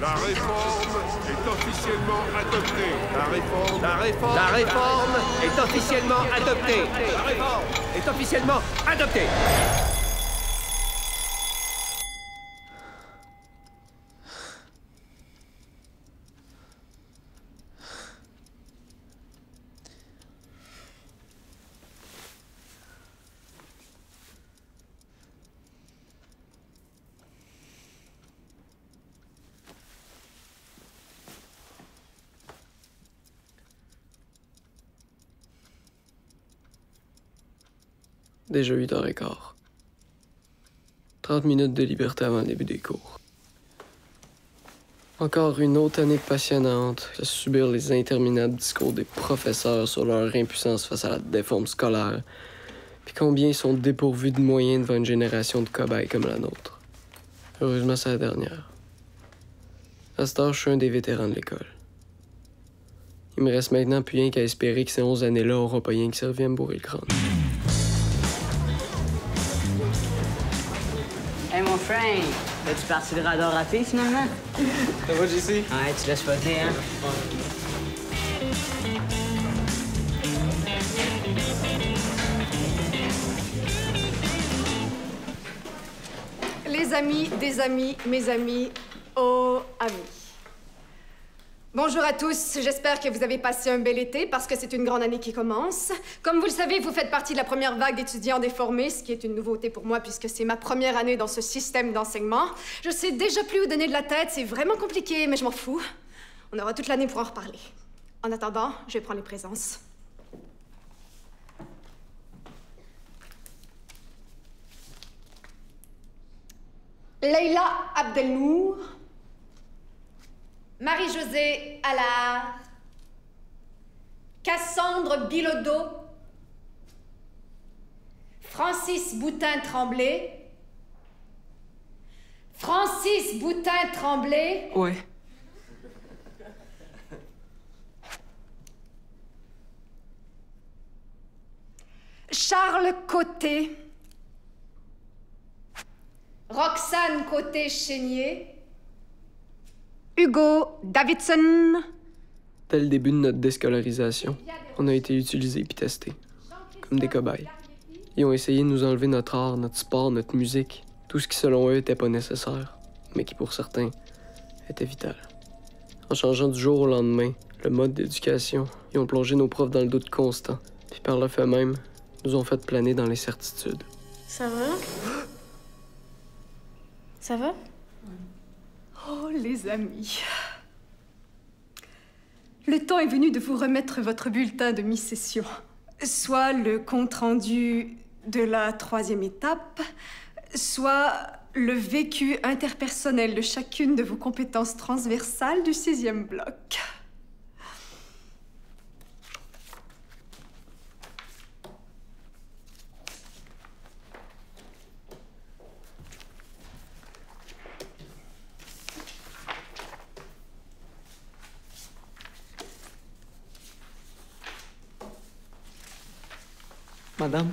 La réforme est officiellement adoptée. La réforme est officiellement adoptée. La réforme est officiellement adoptée. Déjà 8h15. 30 minutes de liberté avant le début des cours. Encore une autre année passionnante à subir les interminables discours des professeurs sur leur impuissance face à la déforme scolaire, puis combien ils sont dépourvus de moyens devant une génération de cobayes comme la nôtre. Heureusement, c'est la dernière. À cette heure, je suis un des vétérans de l'école. Il me reste maintenant plus rien qu'à espérer que ces 11 années-là auront pas rien qui servi à me bourrer le crâne. Hey, mon Frank, es-tu parti de radar rapide, finalement? Ça va, JC? Ouais, tu laisses spotter, hein? Les amis, des amis, mes amis, oh, amis. Bonjour à tous, j'espère que vous avez passé un bel été parce que c'est une grande année qui commence. Comme vous le savez, vous faites partie de la première vague d'étudiants déformés, ce qui est une nouveauté pour moi puisque c'est ma première année dans ce système d'enseignement. Je sais déjà plus où donner de la tête, c'est vraiment compliqué, mais je m'en fous. On aura toute l'année pour en reparler. En attendant, je vais prendre les présences. Leïla Abdelnour. Marie-Josée Allard, Cassandre Bilodeau, Francis Boutin-Tremblay, Francis Boutin-Tremblay. Ouais. Charles Côté, Roxane Côté-Chénier, Hugo Davidson. Dès le début de notre déscolarisation, on a été utilisés puis testés, comme des cobayes. Ils ont essayé de nous enlever notre art, notre sport, notre musique, tout ce qui selon eux était pas nécessaire, mais qui pour certains était vital. En changeant du jour au lendemain le mode d'éducation, ils ont plongé nos profs dans le doute constant, puis par le fait même, nous ont fait planer dans l'incertitude. Ça va? Ça va? Oh, les amis. Le temps est venu de vous remettre votre bulletin de mi-session, soit le compte-rendu de la 3e étape, soit le vécu interpersonnel de chacune de vos compétences transversales du 6e bloc. Madame?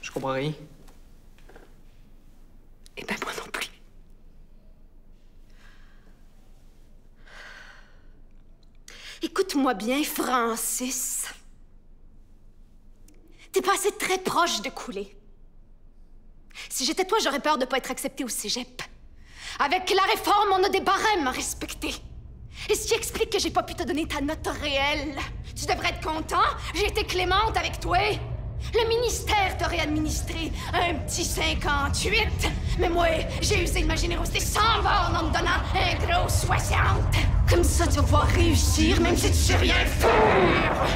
Je comprends rien. Eh ben, moi non plus. Écoute-moi bien, Francis. T'es passé très proche de couler. Si j'étais toi, j'aurais peur de pas être acceptée au cégep. Avec la réforme, on a des barèmes à respecter. Et ce qui explique que j'ai pas pu te donner ta note réelle. Tu devrais être content, j'ai été clémente avec toi. Le ministère t'aurait administré un petit 58. Mais moi, j'ai usé de ma générosité sans borne en te donnant un gros 60. Comme ça, tu vas pouvoir réussir, même si tu sais rien faire.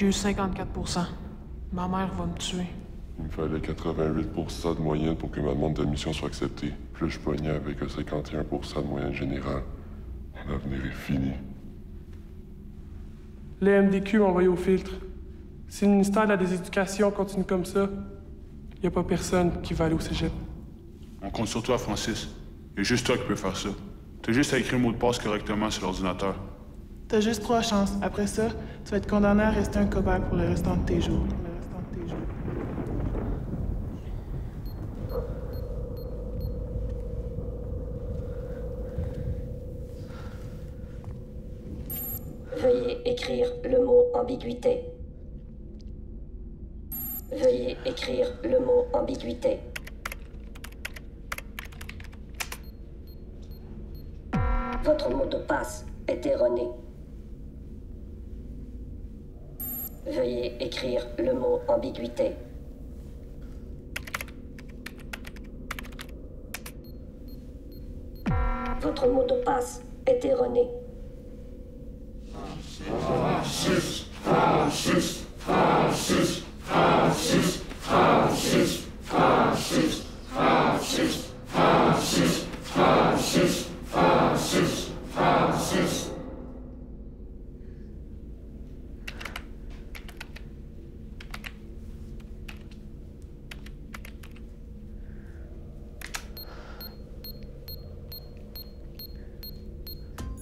J'ai eu 54%. Ma mère va me tuer. Il me fallait 88% de moyenne pour que ma demande d'admission soit acceptée. Puis je pognais avec un 51% de moyenne générale. Mon avenir est fini. Les MDQ m'ont envoyé au filtre. Si le ministère de la Déséducation continue comme ça, y a pas personne qui va aller au cégep. On compte sur toi, Francis. Y a juste toi qui peux faire ça. T'as juste à écrire le mot de passe correctement sur l'ordinateur. T'as juste 3 chances. Après ça, tu vas être condamné à rester un cobaye pour le restant de tes jours. Veuillez écrire le mot ambiguïté. Veuillez écrire le mot ambiguïté. Votre mot de passe est erroné. Veuillez écrire le mot ambiguïté. Votre mot de passe est erroné. Francis, Francis, Francis, Francis, Francis, Francis, Francis, Francis, Francis, Francis, Francis.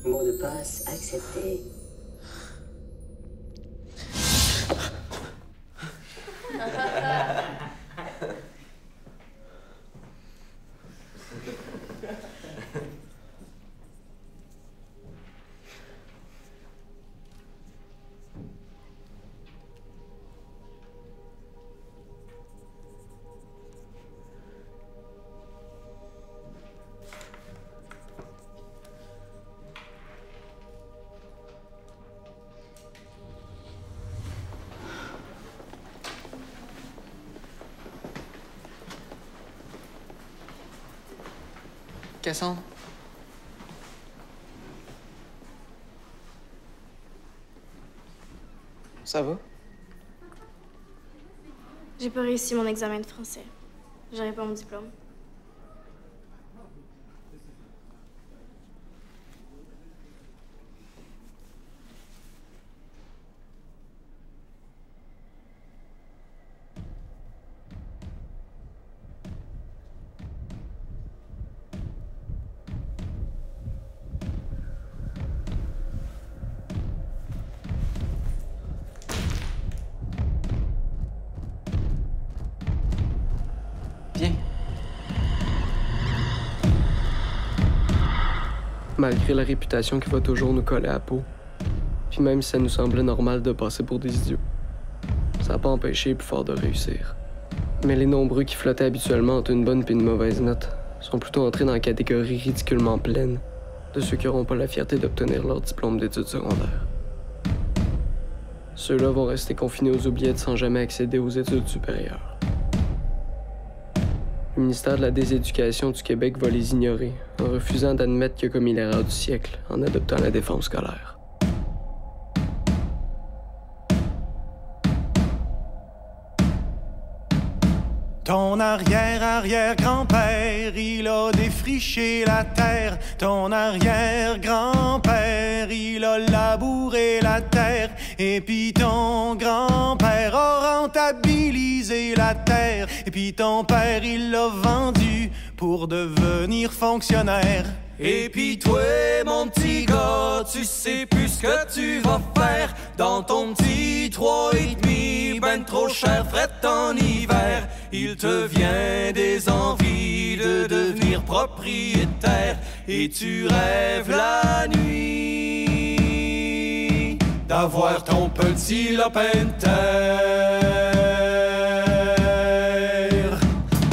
Mot de passe accepté. Cassandre? Ça va? J'ai pas réussi mon examen de français. J'aurai pas mon diplôme. Viens. Malgré la réputation qui va toujours nous coller à la peau, puis même si ça nous semblait normal de passer pour des idiots, ça n'a pas empêché les plus forts de réussir. Mais les nombreux qui flottaient habituellement entre une bonne et une mauvaise note sont plutôt entrés dans la catégorie ridiculement pleine de ceux qui n'auront pas la fierté d'obtenir leur diplôme d'études secondaires. Ceux-là vont rester confinés aux oubliettes sans jamais accéder aux études supérieures. Le ministère de la Déséducation du Québec va les ignorer en refusant d'admettre qu'il a commis l'erreur du siècle en adoptant la défense scolaire. Ton arrière-arrière-grand-père, il a défriché la terre. Ton arrière-grand-père, il a labouré la terre. Et puis ton grand-père a rentabilisé la terre. Et puis ton père, il l'a vendu pour devenir fonctionnaire. Et puis toi, mon petit gars, tu sais plus ce que tu vas faire dans ton petit 3,5, ben trop cher, fret en hiver. Il te vient des envies de devenir propriétaire et tu rêves la nuit d'avoir ton petit lopin de terre.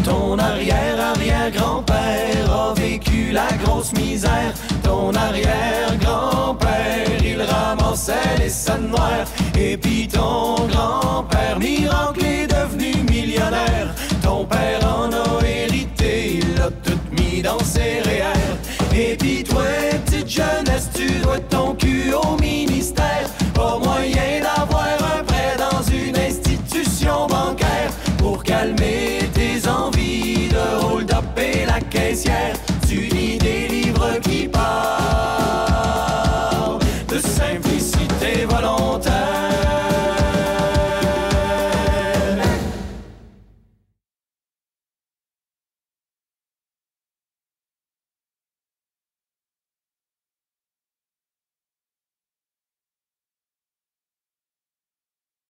Ton arrière-arrière-grand-père a vécu la grosse misère. Ton arrière-grand-père, il ramassait les scènes noires. Et puis ton grand-père, miracle, est devenu millionnaire. Ton père en a hérité, il l'a tout mis dans ses REER. Et puis toi, petite jeunesse, tu dois ton cul au mini.